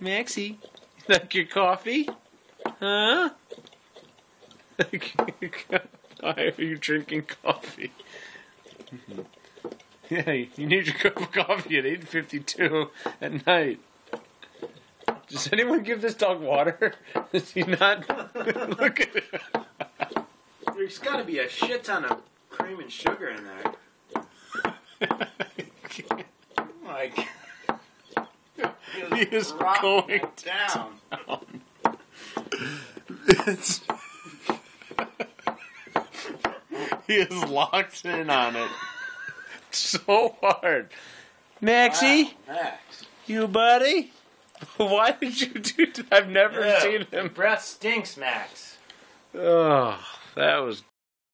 Maxie, like your coffee? Huh? Why are you drinking coffee? Yeah, you need your cup of coffee at 8:52 at night. Does anyone give this dog water? Does he not? Look at it. There's got to be a shit ton of cream and sugar in there. Oh my God. He is going down. He is locked in on it so hard. Maxie, Wow, Max. you buddy? Why did you do that? I've never seen him. Breath stinks, Max. Oh, that was